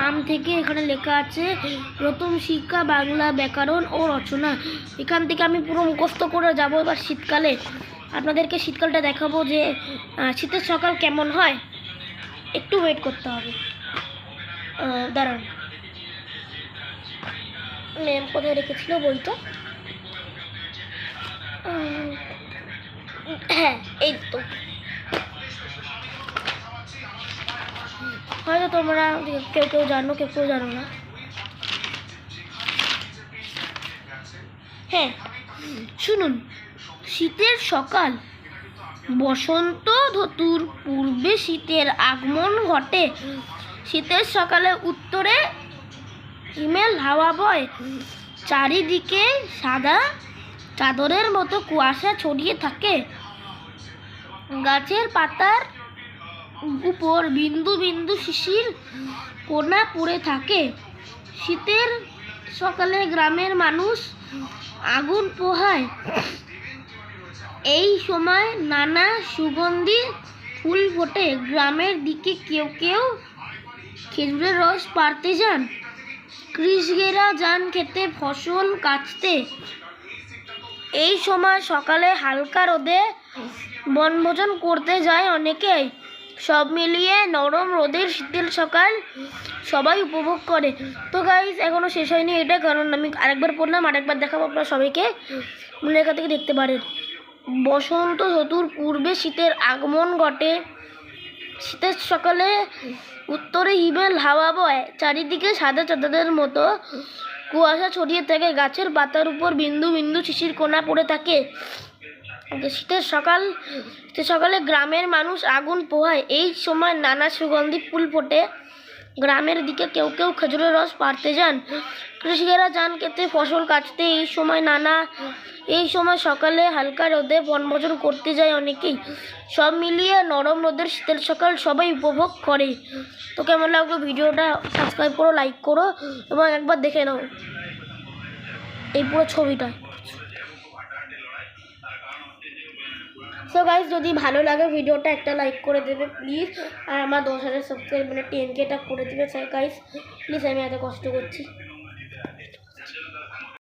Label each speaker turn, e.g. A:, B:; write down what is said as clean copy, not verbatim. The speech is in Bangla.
A: আম থেকে এখানে লেখা আছে প্রথম শিক্ষা বাংলা ব্যাকরণ ও রচনা। এখান থেকে আমি পুরো মুখস্থ করে যাব এবার শীতকালে। আপনাদেরকে শীতকালটা দেখাবো যে শীতের সকাল কেমন হয়। একটু ওয়েট করতে হবে, দাঁড়ান। ম্যাম কোথায় রেখেছিল বইটা? হ্যাঁ, এই তো। হয়তো তোমরা কেউ কেউ জানো, কেউ কেউ জানো না। হ্যাঁ, শুনুন। শীতের সকাল, বসন্ত ঋতুর পূর্বে শীতের আগমন ঘটে। শীতের সকালে উত্তরে হিমেল হাওয়া বয়, চারিদিকে সাদা চাদরের মতো কুয়াশা ছড়িয়ে থাকে। গাছের পাতার উপর বিন্দু বিন্দু শিশির কণা পড়ে থাকে। শীতের সকালে গ্রামের মানুষ আগুন পোহায়। এই সময় নানা সুগন্ধি ফুল ফোটে। গ্রামের দিকে কেউ কেউ খেজুরের রস পাড়তে যান, কৃষকেরা যান খেতে ফসল কাটতে। এই সময় সকালে হালকা রোদে বনভোজন করতে যায় অনেকেই। সব মিলিয়ে নরম রোদের শীতের সকাল সবাই উপভোগ করে। তো গাইস, এখনো শেষ হয়নি এটা, কারণ আমি আরেকবার পড়লাম, আরেকবার দেখাবো আপনারা সবাইকে। লেখা থেকে দেখতে পারেন, বসন্ত ঋতুর পূর্বে শীতের আগমন ঘটে। শীতের সকালে উত্তরে হিমেল হাওয়া বয়, চারিদিকে সাদা চাদরের মতো কুয়াশা ছড়িয়ে থাকে। গাছের পাতার উপর বিন্দু বিন্দু শিশির কণা পড়ে থাকে। শীতের সকালে গ্রামের মানুষ আগুন পোহায়। এই সময় নানা সুগন্ধি ফুল ফোটে। গ্রামের দিকে কেউ কেউ খেজুরের রস পাড়তে যান, কৃষকেরা যান খেতে ফসল কাটতে। এই সময় সকালে হালকা রোদে বনভোজন করতে যায় অনেকেই। সব মিলিয়ে নরম রোদের শীতের সকাল সবাই উপভোগ করে। তো কেমন লাগলো ভিডিওটা? সাবস্ক্রাইব করো, লাইক করো এবং একবার দেখে নাও এই পুরো ছবিটা। সো গাইস, যদি ভালো লাগে ভিডিওটা একটা লাইক করে দেবে প্লিজ। আর আমার 10,000 সাবস্ক্রাইব মানে 10K করে দেবে গাইস প্লিজ। আমি এত কষ্ট করছি।